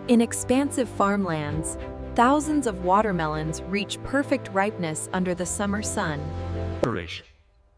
In expansive farmlands, thousands of watermelons reach perfect ripeness under the summer sun.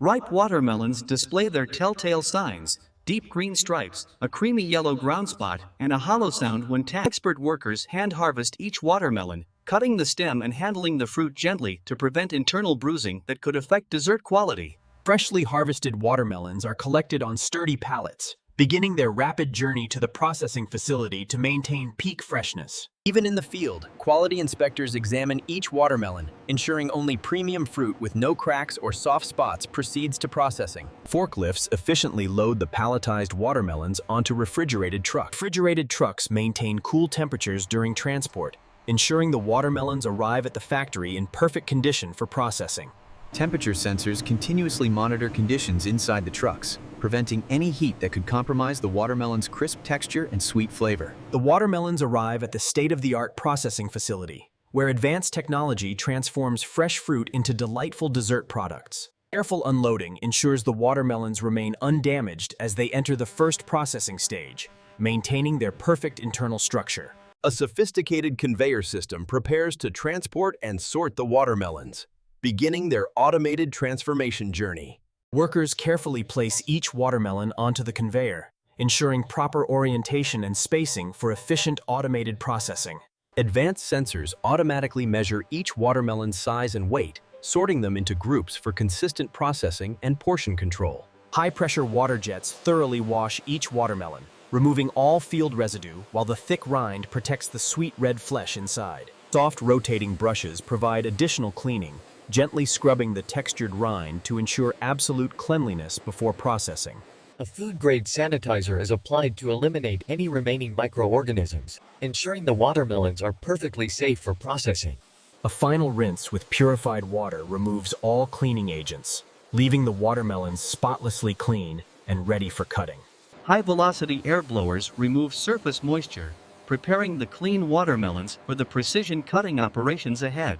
Ripe watermelons display their telltale signs: deep green stripes, a creamy yellow ground spot, and a hollow sound when tapped. Expert workers hand harvest each watermelon, cutting the stem and handling the fruit gently to prevent internal bruising that could affect dessert quality. Freshly harvested watermelons are collected on sturdy pallets, beginning their rapid journey to the processing facility to maintain peak freshness. Even in the field, quality inspectors examine each watermelon, ensuring only premium fruit with no cracks or soft spots proceeds to processing. Forklifts efficiently load the palletized watermelons onto refrigerated trucks. Refrigerated trucks maintain cool temperatures during transport, ensuring the watermelons arrive at the factory in perfect condition for processing. Temperature sensors continuously monitor conditions inside the trucks, preventing any heat that could compromise the watermelon's crisp texture and sweet flavor. The watermelons arrive at the state-of-the-art processing facility, where advanced technology transforms fresh fruit into delightful dessert products. Careful unloading ensures the watermelons remain undamaged as they enter the first processing stage, maintaining their perfect internal structure. A sophisticated conveyor system prepares to transport and sort the watermelons, beginning their automated transformation journey. Workers carefully place each watermelon onto the conveyor, ensuring proper orientation and spacing for efficient automated processing. Advanced sensors automatically measure each watermelon's size and weight, sorting them into groups for consistent processing and portion control. High-pressure water jets thoroughly wash each watermelon, removing all field residue while the thick rind protects the sweet red flesh inside. Soft rotating brushes provide additional cleaning, gently scrubbing the textured rind to ensure absolute cleanliness before processing. A food-grade sanitizer is applied to eliminate any remaining microorganisms, ensuring the watermelons are perfectly safe for processing. A final rinse with purified water removes all cleaning agents, leaving the watermelons spotlessly clean and ready for cutting. High-velocity air blowers remove surface moisture, preparing the clean watermelons for the precision cutting operations ahead.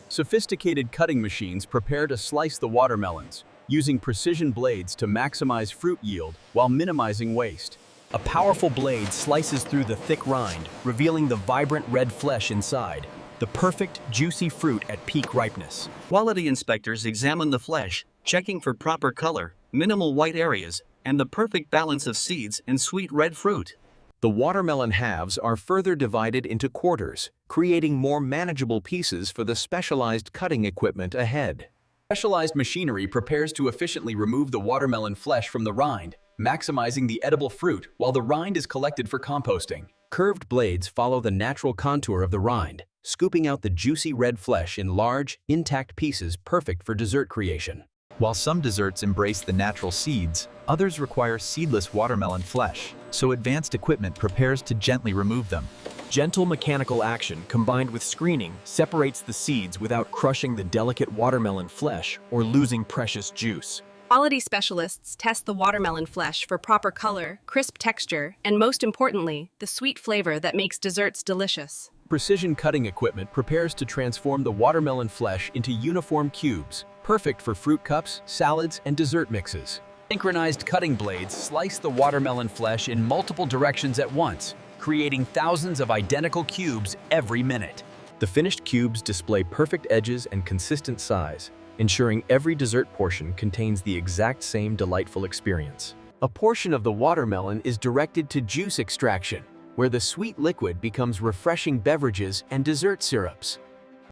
Sophisticated cutting machines prepare to slice the watermelons, using precision blades to maximize fruit yield while minimizing waste. A powerful blade slices through the thick rind, revealing the vibrant red flesh inside, the perfect, juicy fruit at peak ripeness. Quality inspectors examine the flesh, checking for proper color, minimal white areas, and the perfect balance of seeds and sweet red fruit. The watermelon halves are further divided into quarters, creating more manageable pieces for the specialized cutting equipment ahead. Specialized machinery prepares to efficiently remove the watermelon flesh from the rind, maximizing the edible fruit while the rind is collected for composting. Curved blades follow the natural contour of the rind, scooping out the juicy red flesh in large, intact pieces perfect for dessert creation. While some desserts embrace the natural seeds, others require seedless watermelon flesh, so advanced equipment prepares to gently remove them. Gentle mechanical action combined with screening separates the seeds without crushing the delicate watermelon flesh or losing precious juice. Quality specialists test the watermelon flesh for proper color, crisp texture, and most importantly, the sweet flavor that makes desserts delicious. Precision cutting equipment prepares to transform the watermelon flesh into uniform cubes, perfect for fruit cups, salads, and dessert mixes. Synchronized cutting blades slice the watermelon flesh in multiple directions at once, creating thousands of identical cubes every minute. The finished cubes display perfect edges and consistent size, ensuring every dessert portion contains the exact same delightful experience. A portion of the watermelon is directed to juice extraction, where the sweet liquid becomes refreshing beverages and dessert syrups.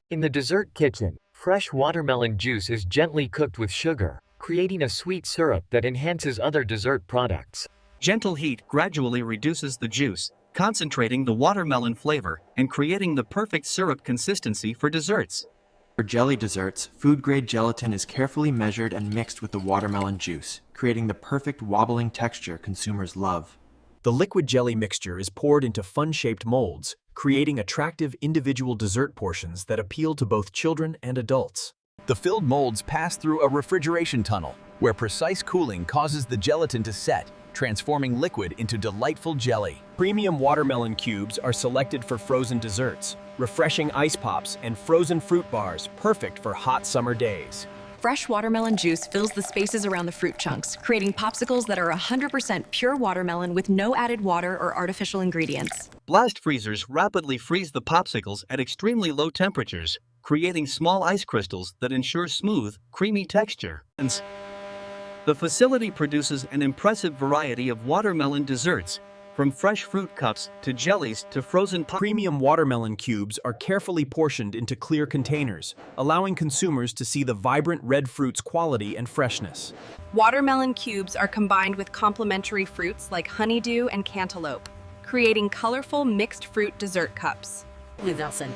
In the dessert kitchen, fresh watermelon juice is gently cooked with sugar, creating a sweet syrup that enhances other dessert products. Gentle heat gradually reduces the juice, concentrating the watermelon flavor and creating the perfect syrup consistency for desserts. For jelly desserts, food-grade gelatin is carefully measured and mixed with the watermelon juice, creating the perfect wobbling texture consumers love. The liquid jelly mixture is poured into fun-shaped molds, creating attractive individual dessert portions that appeal to both children and adults. The filled molds pass through a refrigeration tunnel, where precise cooling causes the gelatin to set, transforming liquid into delightful jelly. Premium watermelon cubes are selected for frozen desserts, refreshing ice pops and frozen fruit bars perfect for hot summer days. Fresh watermelon juice fills the spaces around the fruit chunks, creating popsicles that are 100% pure watermelon with no added water or artificial ingredients. Blast freezers rapidly freeze the popsicles at extremely low temperatures, creating small ice crystals that ensure smooth, creamy texture. The facility produces an impressive variety of watermelon desserts, from fresh fruit cups to jellies to frozen Premium watermelon cubes are carefully portioned into clear containers, allowing consumers to see the vibrant red fruit's quality and freshness. Watermelon cubes are combined with complementary fruits like honeydew and cantaloupe, creating colorful mixed fruit dessert cups. Wilson.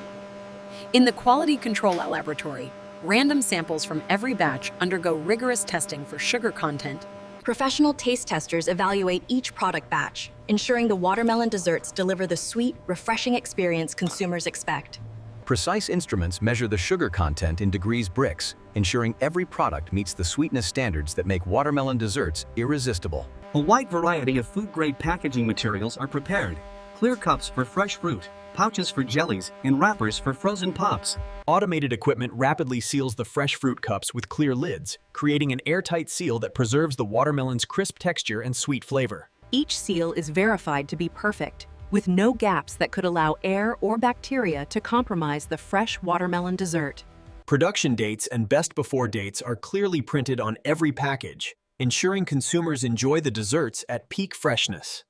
In the quality control laboratory, random samples from every batch undergo rigorous testing for sugar content. Professional taste testers evaluate each product batch, ensuring the watermelon desserts deliver the sweet, refreshing experience consumers expect. Precise instruments measure the sugar content in degrees Brix, ensuring every product meets the sweetness standards that make watermelon desserts irresistible. A wide variety of food-grade packaging materials are prepared. Clear cups for fresh fruit, pouches for jellies, and wrappers for frozen pops. Automated equipment rapidly seals the fresh fruit cups with clear lids, creating an airtight seal that preserves the watermelon's crisp texture and sweet flavor. Each seal is verified to be perfect, with no gaps that could allow air or bacteria to compromise the fresh watermelon dessert. Production dates and best before dates are clearly printed on every package, ensuring consumers enjoy the desserts at peak freshness.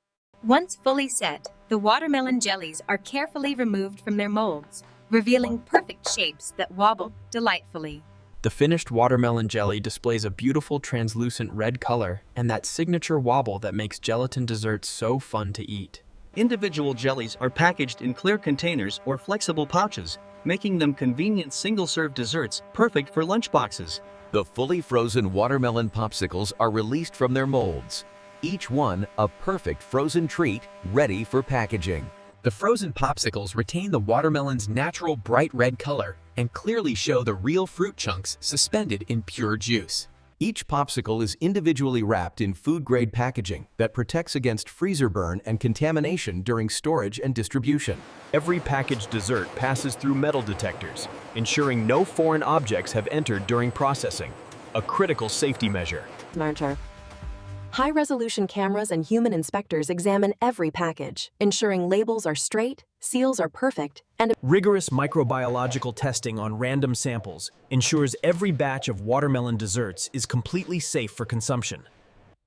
Once fully set, the watermelon jellies are carefully removed from their molds, revealing perfect shapes that wobble delightfully. The finished watermelon jelly displays a beautiful translucent red color and that signature wobble that makes gelatin desserts so fun to eat. Individual jellies are packaged in clear containers or flexible pouches, making them convenient single-serve desserts perfect for lunchboxes. The fully frozen watermelon popsicles are released from their molds, each one a perfect frozen treat ready for packaging. The frozen popsicles retain the watermelon's natural bright red color and clearly show the real fruit chunks suspended in pure juice. Each popsicle is individually wrapped in food-grade packaging that protects against freezer burn and contamination during storage and distribution. Every packaged dessert passes through metal detectors, ensuring no foreign objects have entered during processing, a critical safety measure. High-resolution cameras and human inspectors examine every package, ensuring labels are straight, seals are perfect, and Rigorous microbiological testing on random samples ensures every batch of watermelon desserts is completely safe for consumption.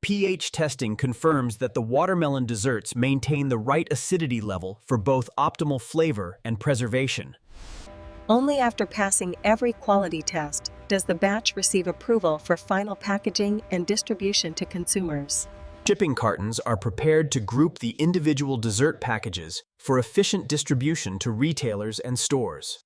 pH testing confirms that the watermelon desserts maintain the right acidity level for both optimal flavor and preservation. Only after passing every quality test does the batch receive approval for final packaging and distribution to consumers. Shipping cartons are prepared to group the individual dessert packages for efficient distribution to retailers and stores.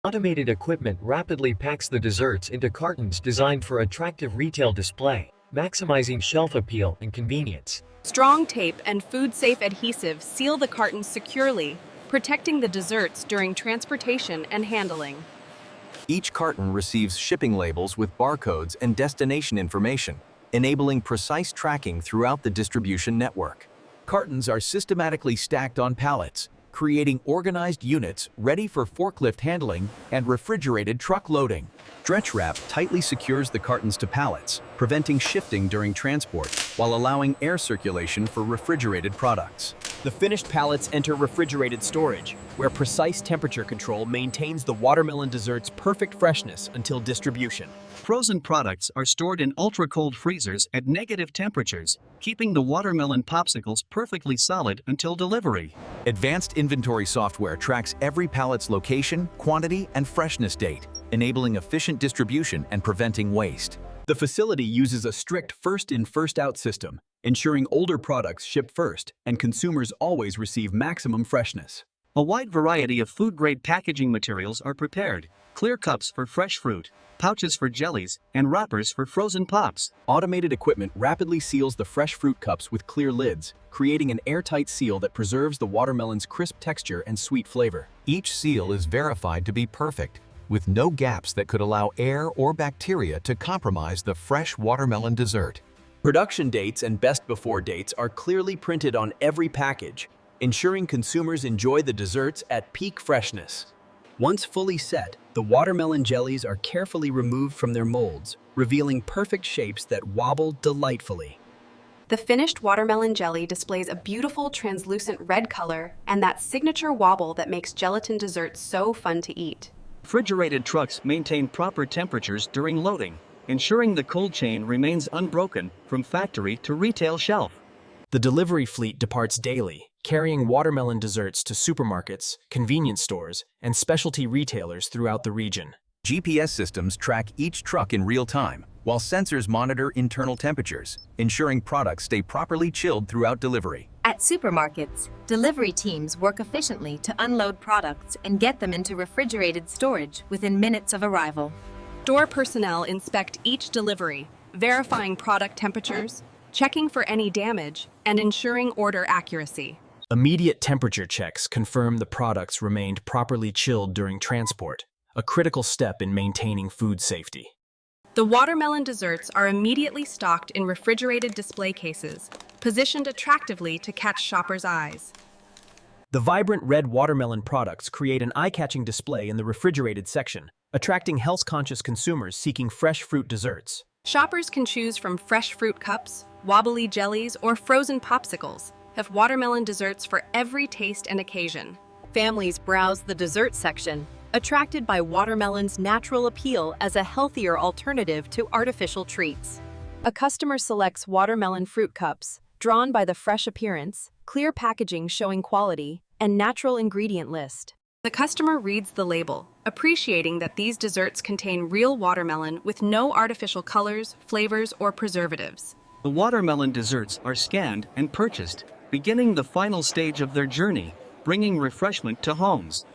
Automated equipment rapidly packs the desserts into cartons designed for attractive retail display, maximizing shelf appeal and convenience. Strong tape and food-safe adhesive seal the cartons securely, protecting the desserts during transportation and handling. Each carton receives shipping labels with barcodes and destination information, enabling precise tracking throughout the distribution network. Cartons are systematically stacked on pallets, creating organized units ready for forklift handling and refrigerated truck loading. Stretch wrap tightly secures the cartons to pallets, preventing shifting during transport, while allowing air circulation for refrigerated products. The finished pallets enter refrigerated storage, where precise temperature control maintains the watermelon dessert's perfect freshness until distribution. Frozen products are stored in ultra-cold freezers at negative temperatures, keeping the watermelon popsicles perfectly solid until delivery. Advanced inventory software tracks every pallet's location, quantity, and freshness date, enabling efficient distribution and preventing waste. The facility uses a strict first-in, first-out system, ensuring older products ship first and consumers always receive maximum freshness. A wide variety of food-grade packaging materials are prepared. Clear cups for fresh fruit, pouches for jellies, and wrappers for frozen pops. Automated equipment rapidly seals the fresh fruit cups with clear lids, creating an airtight seal that preserves the watermelon's crisp texture and sweet flavor. Each seal is verified to be perfect, with no gaps that could allow air or bacteria to compromise the fresh watermelon dessert. Production dates and best before dates are clearly printed on every package, ensuring consumers enjoy the desserts at peak freshness. Once fully set, the watermelon jellies are carefully removed from their molds, revealing perfect shapes that wobble delightfully. The finished watermelon jelly displays a beautiful translucent red color and that signature wobble that makes gelatin desserts so fun to eat. Refrigerated trucks maintain proper temperatures during loading, ensuring the cold chain remains unbroken from factory to retail shelf. The delivery fleet departs daily, carrying watermelon desserts to supermarkets, convenience stores, and specialty retailers throughout the region. GPS systems track each truck in real time, while sensors monitor internal temperatures, ensuring products stay properly chilled throughout delivery. At supermarkets, delivery teams work efficiently to unload products and get them into refrigerated storage within minutes of arrival. Store personnel inspect each delivery, verifying product temperatures, checking for any damage, and ensuring order accuracy. Immediate temperature checks confirm the products remained properly chilled during transport, a critical step in maintaining food safety. The watermelon desserts are immediately stocked in refrigerated display cases, positioned attractively to catch shoppers' eyes. The vibrant red watermelon products create an eye-catching display in the refrigerated section, attracting health-conscious consumers seeking fresh fruit desserts. Shoppers can choose from fresh fruit cups, wobbly jellies, or frozen popsicles, have watermelon desserts for every taste and occasion. Families browse the dessert section, attracted by watermelon's natural appeal as a healthier alternative to artificial treats. A customer selects watermelon fruit cups, drawn by the fresh appearance, clear packaging showing quality, and natural ingredient list. The customer reads the label, appreciating that these desserts contain real watermelon with no artificial colors, flavors, or preservatives. The watermelon desserts are scanned and purchased, beginning the final stage of their journey, bringing refreshment to homes.